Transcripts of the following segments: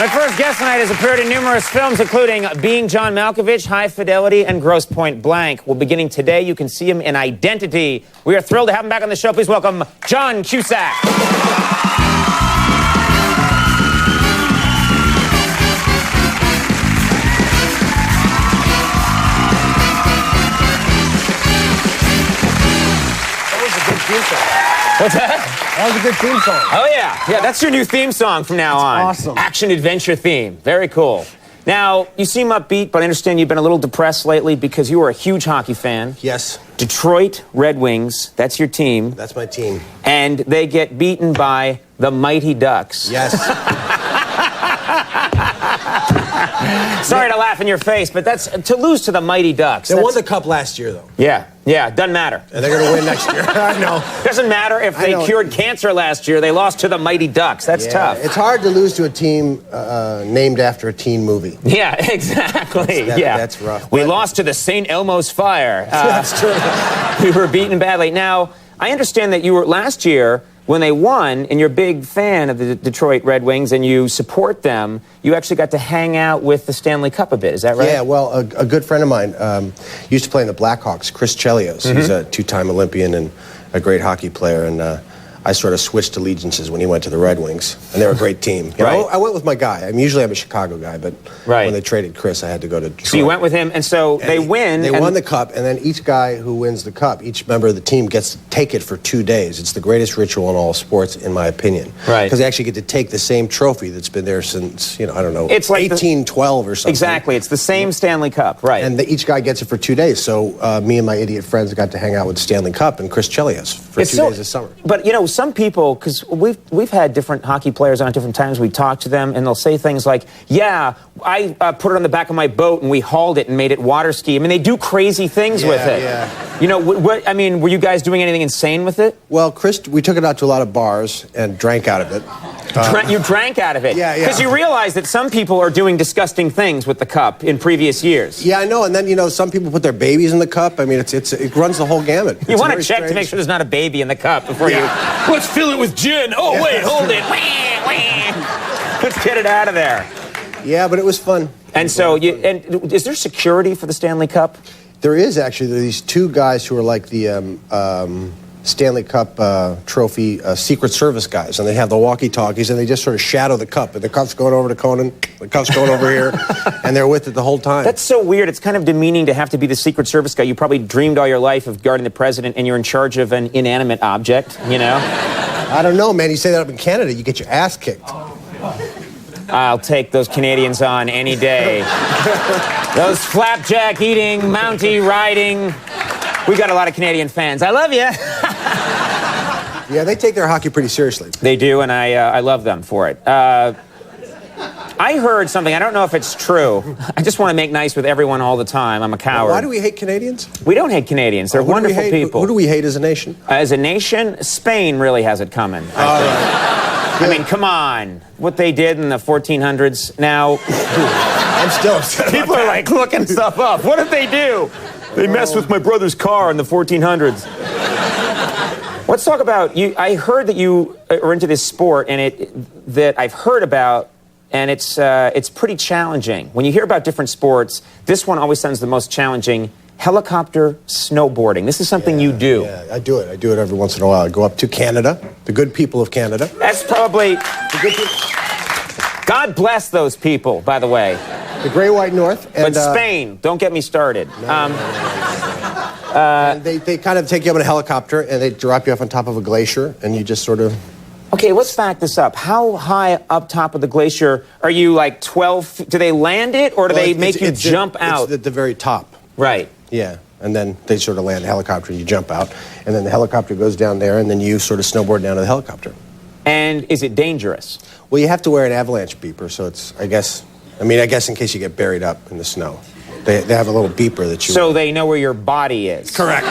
My first guest tonight has appeared in numerous films, including Being John Malkovich, High Fidelity, and Grosse Point Blank. Well, beginning today, you can see him in Identity. We are thrilled to have him back on the show. Please welcome John Cusack. What's that? That was a good theme song. Oh, yeah. Yeah, that's your new theme song from now on. Awesome. Action-adventure theme. Very cool. Now, you seem upbeat, but I understand you've been a little depressed lately because you are a huge hockey fan. Yes. Detroit Red Wings, that's your team. That's my team. And they get beaten by the Mighty Ducks. Yes. Sorry to laugh in your face, but that's to lose to the Mighty Ducks. They won the cup last year, though. Yeah, doesn't matter. And they're going to win next year. I know. Doesn't matter if they cured cancer last year. They lost to the Mighty Ducks. That's tough. It's hard to lose to a team named after a teen movie. Yeah, exactly. That's rough. We lost to the St. Elmo's Fire. That's true. We were beaten badly. Now, I understand that you were last year when they won, and you're a big fan of the Detroit Red Wings, and you support them, you actually got to hang out with the Stanley Cup a bit. Is that right? Yeah, well, a good friend of mine used to play in the Blackhawks, Chris Chelios. He's a two-time Olympian and a great hockey player, and I sort of switched allegiances when he went to the Red Wings, and they're a great team. You know, I went with my guy. I mean, usually I'm a Chicago guy, but when they traded Chris, I had to go to Detroit. So you went with him, and so they win. They won the cup, and then each guy who wins the cup, each member of the team gets to take it for 2 days. It's the greatest ritual in all sports, in my opinion. Right. Because they actually get to take the same trophy that's been there since, I don't know, it's like 1812 or something. Exactly. It's the same Stanley Cup, right. And each guy gets it for 2 days. So me and my idiot friends got to hang out with Stanley Cup and Chris Chelios for 2 days this summer. But, some people, because we've had different hockey players on at different times. We talk to them, and they'll say things like, yeah, I put it on the back of my boat, and we hauled it and made it water ski. I mean, they do crazy things with it. Yeah. I mean, were you guys doing anything insane with it? Well, Chris, we took it out to a lot of bars and drank out of it. You drank out of it? Yeah. Because you realize that some people are doing disgusting things with the cup in previous years. Yeah, I know. And then, some people put their babies in the cup. I mean, it runs the whole gamut. You want to check to make sure there's not a baby in the cup before you... Let's fill it with gin. Oh, wait, hold it. Let's get it out of there. Yeah, but it was fun. And so, is there security for the Stanley Cup? There is, actually. There are these two guys who are like the Stanley Cup trophy Secret Service guys, and they have the walkie-talkies, and they just sort of shadow the cup. And the cup's going over to Conan, the cup's going over here, and they're with it the whole time. That's so weird. It's kind of demeaning to have to be the Secret Service guy. You probably dreamed all your life of guarding the president, and you're in charge of an inanimate object, I don't know, man. You say that up in Canada, you get your ass kicked. I'll take those Canadians on any day. Those flapjack-eating, Mountie-riding. We got a lot of Canadian fans. I love you. Yeah, they take their hockey pretty seriously. They do, and I love them for it. I heard something. I don't know if it's true. I just want to make nice with everyone all the time. I'm a coward. Why do we hate Canadians? We don't hate Canadians. They're wonderful people. Who do we hate as a nation? As a nation, Spain really has it coming. I mean, come on. What they did in the 1400s. Now, I'm still upset. People are like looking stuff up. What did they do? They messed with my brother's car in the 1400s. Let's talk about you. I heard that you are into this sport, and that I've heard about, and it's pretty challenging. When you hear about different sports, this one always sounds the most challenging. Helicopter snowboarding. This is something you do. Yeah, I do it. I do it every once in a while. I go up to Canada, the good people of Canada. That's probably the good people. God bless those people, by the way. The Great White North. And, but Spain, don't get me started. And they kind of take you up in a helicopter, and they drop you off on top of a glacier, and you just sort of... Okay, let's back this up. How high up top of the glacier are you, like 12 feet? Do they land it, or do they make you jump out? It's at the very top. Right. Yeah, and then they sort of land the helicopter, and you jump out, and then the helicopter goes down there, and then you sort of snowboard down to the helicopter. And is it dangerous? Well, you have to wear an avalanche beeper, so it's, I guess in case you get buried up in the snow. They have a little beeper that you... So they know where your body is. Correct.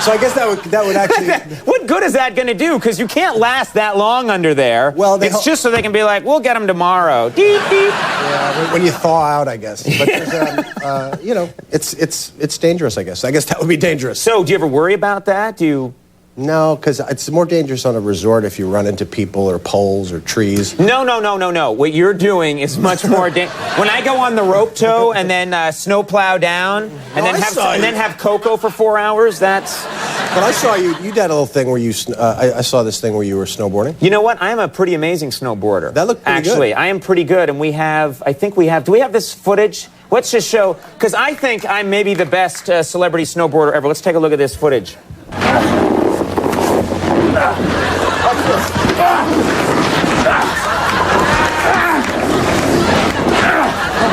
So I guess that would actually... What good is that going to do? Because you can't last that long under there. Well, it's just so they can be like, we'll get them tomorrow. Deep, deep. Yeah, when you thaw out, I guess. But there's, it's dangerous, I guess. I guess that would be dangerous. So do you ever worry about that? Do you... No, because it's more dangerous on a resort if you run into people or poles or trees. No. What you're doing is much more when I go on the rope tow and then snowplow down and then have cocoa for 4 hours, that's... But I saw you did a little thing where you, I saw this thing where you were snowboarding. You know what? I am a pretty amazing snowboarder. That looked pretty good. Actually, I am pretty good, and I think we have, do we have this footage? Let's just show, because I think I'm maybe the best celebrity snowboarder ever. Let's take a look at this footage.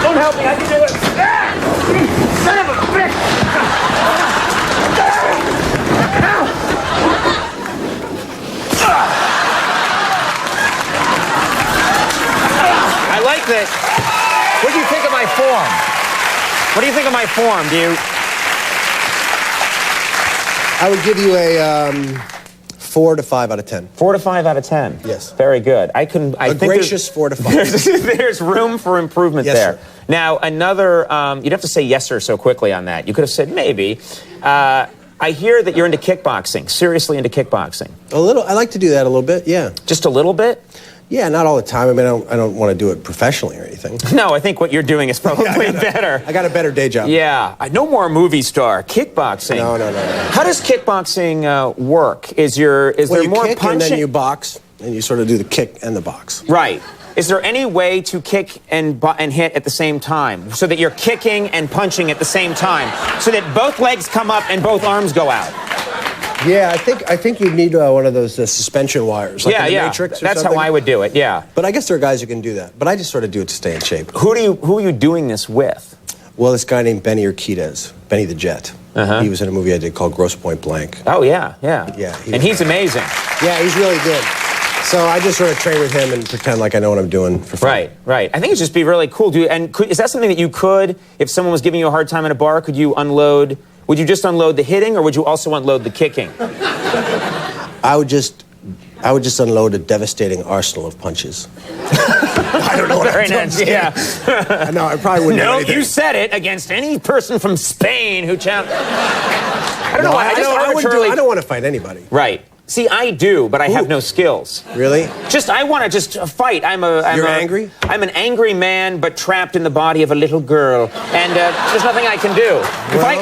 Don't help me, I can do it. Son of a bitch! I like this. What do you think of my form? What do you think of my form? I would give you a 4 to 5 out of 10. 4 to 5 out of 10. Yes. Very good. I think gracious 4 to 5. There's room for improvement there. Sir. Now, another, you'd have to say yes sir so quickly on that. You could have said maybe. I hear that you're into kickboxing, seriously into kickboxing. A little. I like to do that a little bit, yeah. Just a little bit? Yeah, not all the time. I mean, I don't want to do it professionally or anything. No, I think what you're doing is probably better. I got a better day job. Yeah. No more movie star. Kickboxing. No. How does kickboxing work? Is there more kick punching? And then you box, and you sort of do the kick and the box. Right. Is there any way to kick and hit at the same time, so that you're kicking and punching at the same time, so that both legs come up and both arms go out? Yeah, I think you need one of those suspension wires, like in the Matrix or That's something. how I would do it. Yeah. But I guess there are guys who can do that. But I just sort of do it to stay in shape. Who are you doing this with? Well, this guy named Benny Urquidez, Benny the Jet. Uh-huh. He was in a movie I did called Grosse Point Blank. Oh yeah. Yeah. He's amazing. Yeah, he's really good. So I just sort of train with him and pretend like I know what I'm doing for fun. Right. I think it'd just be really cool. Is that something that you could, if someone was giving you a hard time in a bar, could you unload? Would you just unload the hitting, or would you also unload the kicking? I would just unload a devastating arsenal of punches. I don't know what I'm doing. Yeah. No, I probably wouldn't. No, do anything. you said it against any person from Spain who challenged. I don't know. I don't want to fight anybody. Right. See, I do, but I have no skills. Really? I want to just fight. You're angry? I'm an angry man, but trapped in the body of a little girl. And there's nothing I can do.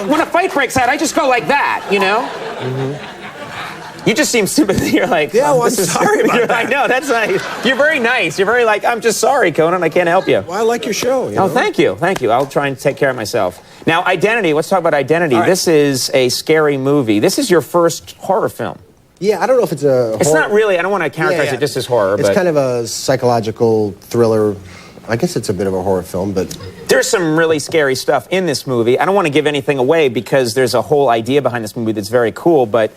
When a fight breaks out, I just go like that, you know? Mm-hmm. You just seem sympathetic. You're like, yeah, well, I'm sorry about that. I know, that's nice. You're very nice. You're very like, I'm just sorry, Conan, I can't help you. Well, I like your show. You know? Thank you. I'll try and take care of myself. Now, Identity. Let's talk about Identity. Right. This is a scary movie. This is your first horror film. Yeah, I don't know if it's a horror. It's not really. I don't want to characterize it just as horror. It's kind of a psychological thriller. I guess it's a bit of a horror film, but... There's some really scary stuff in this movie. I don't want to give anything away because there's a whole idea behind this movie that's very cool, but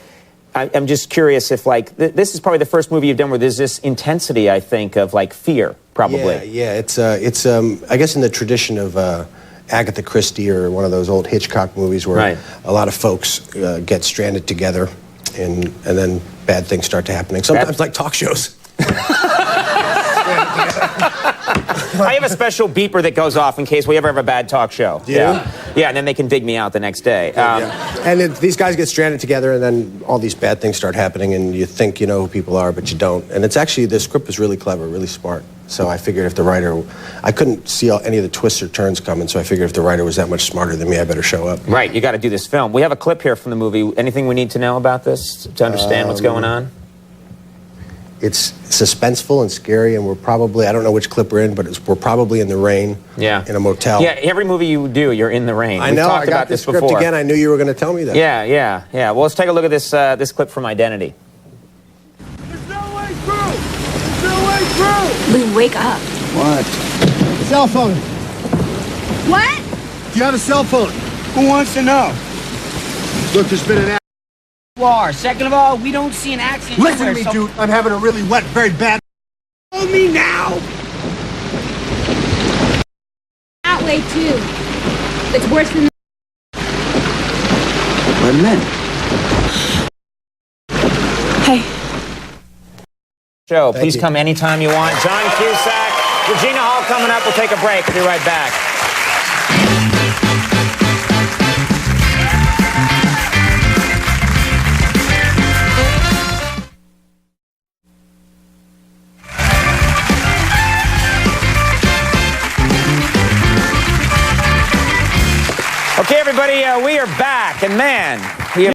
I'm just curious if, like, this is probably the first movie you've done where there's this intensity, I think, of, like, fear, probably. Yeah, it's I guess in the tradition of Agatha Christie or one of those old Hitchcock movies where a lot of folks get stranded together and then bad things start to happening. Sometimes like talk shows. I have a special beeper that goes off in case we ever have a bad talk show. Yeah, and then they can dig me out the next day. And these guys get stranded together, and then all these bad things start happening, and you think you know who people are, but you don't. And it's actually, the script was really clever, really smart. So I figured if the writer, I couldn't see any of the twists or turns coming, so I figured if the writer was that much smarter than me, I better show up. Right, you got to do this film. We have a clip here from the movie. Anything we need to know about this to understand what's going on? It's suspenseful and scary, and we're probably, I don't know which clip we're in, but we're probably in the rain in a motel. Yeah, every movie you do, you're in the rain. I know, I got this script before. Again. I knew you were going to tell me that. Yeah. Well, let's take a look at this this clip from Identity. There's no way through! There's no way through! Lou, wake up. What? Cell phone. What? Do you have a cell phone? Who wants to know? Look, there's been an accident. Second of all, we don't see an accident. Listen to me, dude. I'm having a really wet, very bad. Hold me now! That way, too. It's worse than... Wait a minute. Hey. Show. Please come anytime you want. John Cusack, Regina Hall coming up. We'll take a break. We'll be right back. Okay, everybody, we are back, and man, we have